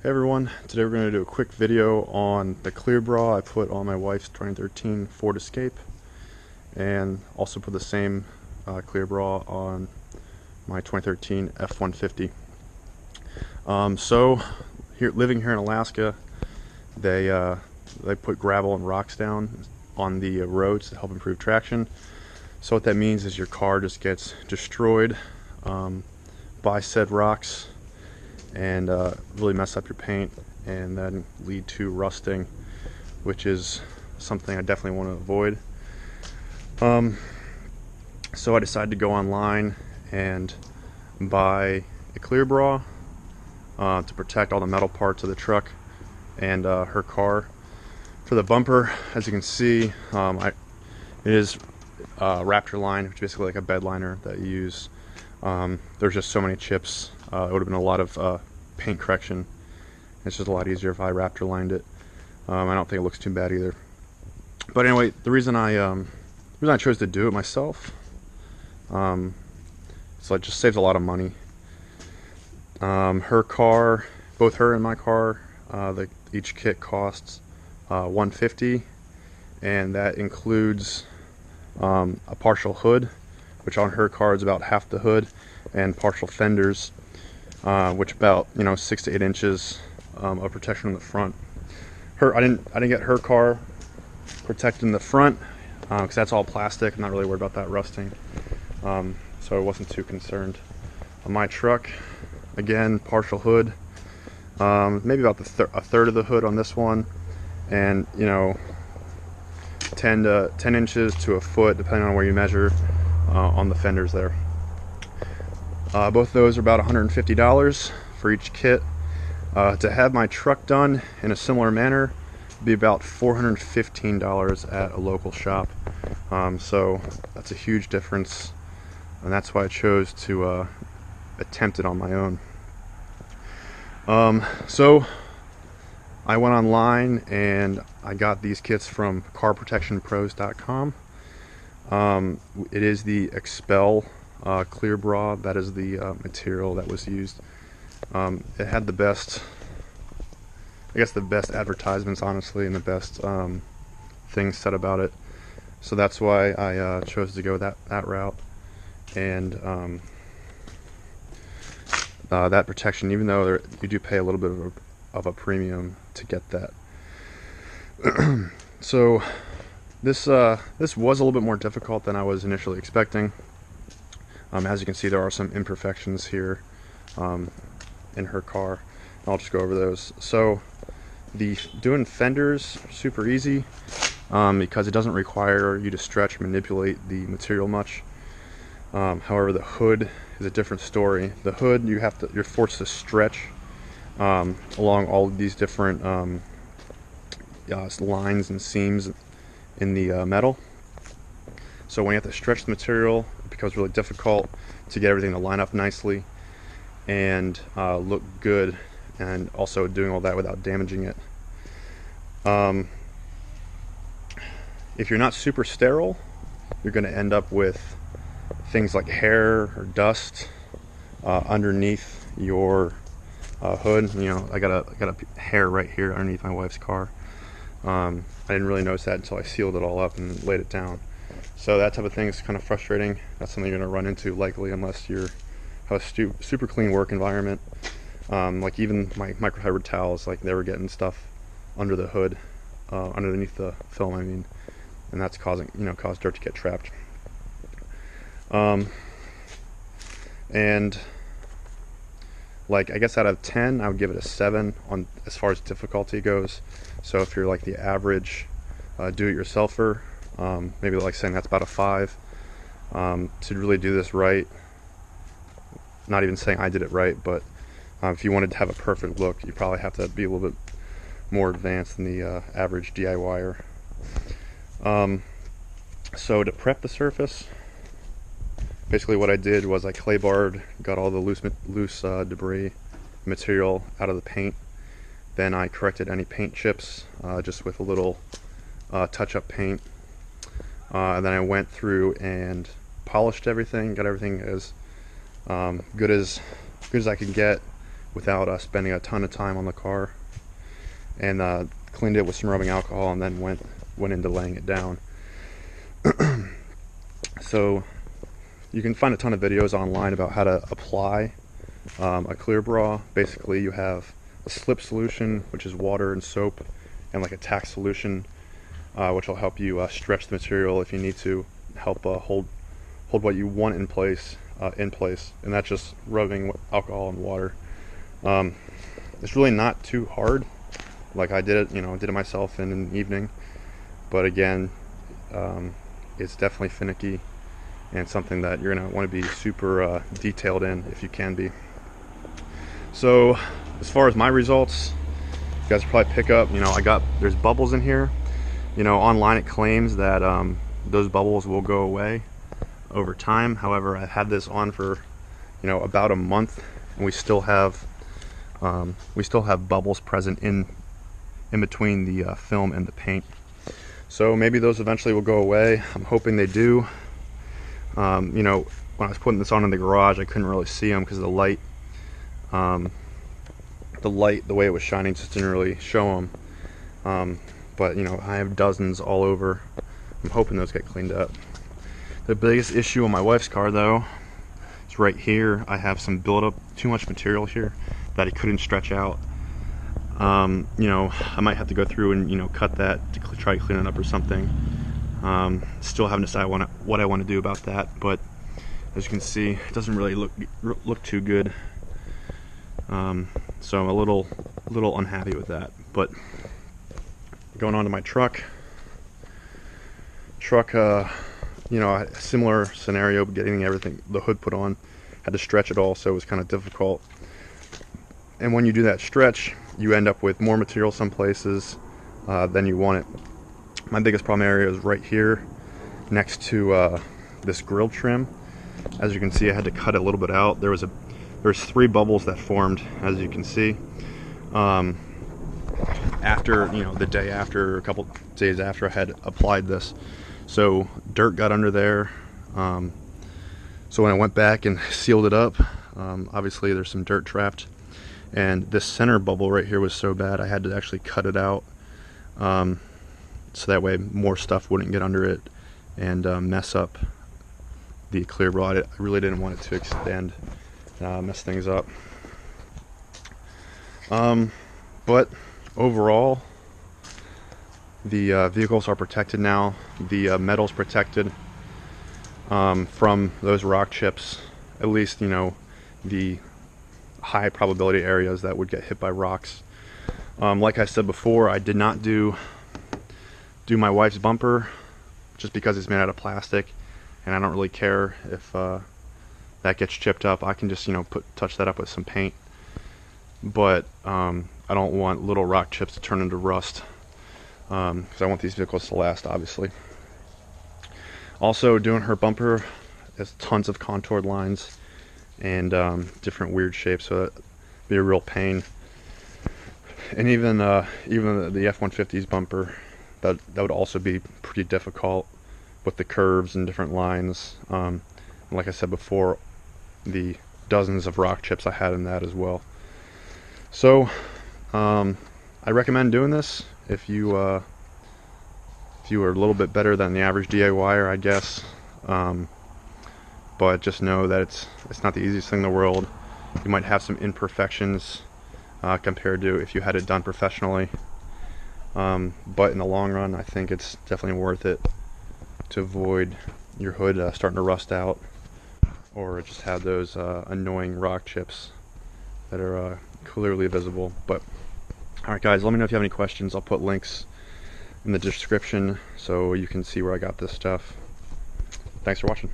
Hey everyone, today we're going to do a quick video on the Clear Bra I put on my wife's 2013 Ford Escape, and also put the same Clear Bra on my 2013 F-150. So living here in Alaska, they put gravel and rocks down on the roads to help improve traction. So what that means is your car just gets destroyed by said rocks and really mess up your paint and then lead to rusting, which is something I definitely want to avoid. So I decided to go online and buy a Clear Bra to protect all the metal parts of the truck and her car. For the bumper, as you can see, it is Raptor line, which is basically like a bed liner that you use. There's just so many chips. It would have been a lot of paint correction. It's just a lot easier if I Raptor lined it. I don't think it looks too bad either. But anyway, the reason I chose to do it myself, so it just saves a lot of money. Her car, both her and my car, each kit costs $150, and that includes a partial hood, which on her car is about half the hood, and partial fenders, which about 6 to 8 inches of protection in the front. I didn't get her car protected in the front because that's all plastic. I'm not really worried about that rusting, so I wasn't too concerned. On my truck, again, partial hood, maybe about a third of the hood on this one, and 10 inches to a foot, depending on where you measure, on the fenders there. Both those are about $150 for each kit. To have my truck done in a similar manner would be about $415 at a local shop. So that's a huge difference, and that's why I chose to attempt it on my own. So I went online and I got these kits from carprotectionpros.com. It is the XPEL Clear Bra. That is the material that was used. It had the best advertisements, honestly, and the best things said about it. So that's why I chose to go that route. And that protection, even though you do pay a little bit of a premium to get that. So this was a little bit more difficult than I was initially expecting. As you can see, there are some imperfections here in her car. I'll just go over those. So doing fenders, super easy because it doesn't require you to stretch, manipulate the material much. However, the hood is a different story. The hood, you're forced to stretch along all of these different lines and seams in the metal. So when you have to stretch the material, it becomes really difficult to get everything to line up nicely and look good, and also doing all that without damaging it. If you're not super sterile, you're going to end up with things like hair or dust underneath your hood. I got a hair right here underneath my wife's car. I didn't really notice that until I sealed it all up and laid it down. So that type of thing is kind of frustrating. That's something you're going to run into likely unless you have a super clean work environment. Like even my microfiber towels, like they were getting stuff under the hood, underneath the film, I mean, and that's caused dirt to get trapped. And like, I guess out of 10, I would give it a 7 on as far as difficulty goes. So if you're like the average do-it-yourselfer, maybe like saying that's about a 5. To really do this right, not even saying I did it right, but if you wanted to have a perfect look, you probably have to be a little bit more advanced than the average DIYer. So to prep the surface, basically what I did was I clay barred, got all the loose debris material out of the paint. Then I corrected any paint chips just with a little touch-up paint. And then I went through and polished everything, got everything as good as I could get without spending a ton of time on the car, and cleaned it with some rubbing alcohol, and then went into laying it down. So you can find a ton of videos online about how to apply a clear bra. Basically, you have a slip solution, which is water and soap, and like a tack solution, which will help you stretch the material if you need to, help hold what you want in place, and that's just rubbing alcohol and water. It's really not too hard. Like I did it myself in an evening, but again, it's definitely finicky and something that you're gonna want to be super detailed in if you can be. So as far as my results, you guys probably pick up, there's bubbles in here. Online it claims that those bubbles will go away over time. However, I had this on for about a month, and we still have bubbles present in between the film and the paint. So maybe those eventually will go away. I'm hoping they do. When I was putting this on in the garage, I couldn't really see them because the light, the way it was shining, just didn't really show them. But I have dozens all over. I'm hoping those get cleaned up. The biggest issue on my wife's car, though, is right here. I have some buildup, too much material here that it couldn't stretch out. I might have to go through and cut that to try to clean it up or something. Still haven't decided what I want to do about that, but as you can see, it doesn't really look too good. So I'm a little unhappy with that. But going on to my truck, a similar scenario, getting everything, the hood put on, had to stretch it all, so it was kind of difficult. And when you do that stretch, you end up with more material some places than you want it. My biggest problem area is right here next to this grill trim. As you can see, I had to cut a little bit out. There's 3 bubbles that formed, as you can see. After, the day after, a couple days after I had applied this. So dirt got under there. So when I went back and sealed it up, obviously there's some dirt trapped. And this center bubble right here was so bad, I had to actually cut it out. So that way more stuff wouldn't get under it and mess up the clear bra. I really didn't want it to extend, mess things up. But overall, the vehicles are protected now. The metal's protected from those rock chips, at least the high probability areas that would get hit by rocks. Like I said before, I did not do my wife's bumper just because it's made out of plastic, and I don't really care if that gets chipped up. I can just touch that up with some paint, but I don't want little rock chips to turn into rust, because I want these vehicles to last, obviously. Also, doing her bumper has tons of contoured lines and different weird shapes, so that'd be a real pain. And even the F-150's bumper, that would also be pretty difficult with the curves and different lines. Like I said before, the dozens of rock chips I had in that as well. So I recommend doing this if you are a little bit better than the average DIYer, I guess. But just know that it's not the easiest thing in the world. You might have some imperfections compared to if you had it done professionally. But in the long run, I think it's definitely worth it to avoid your hood starting to rust out, or just have those annoying rock chips that are clearly visible. But alright guys, let me know if you have any questions. I'll put links in the description so you can see where I got this stuff. Thanks for watching.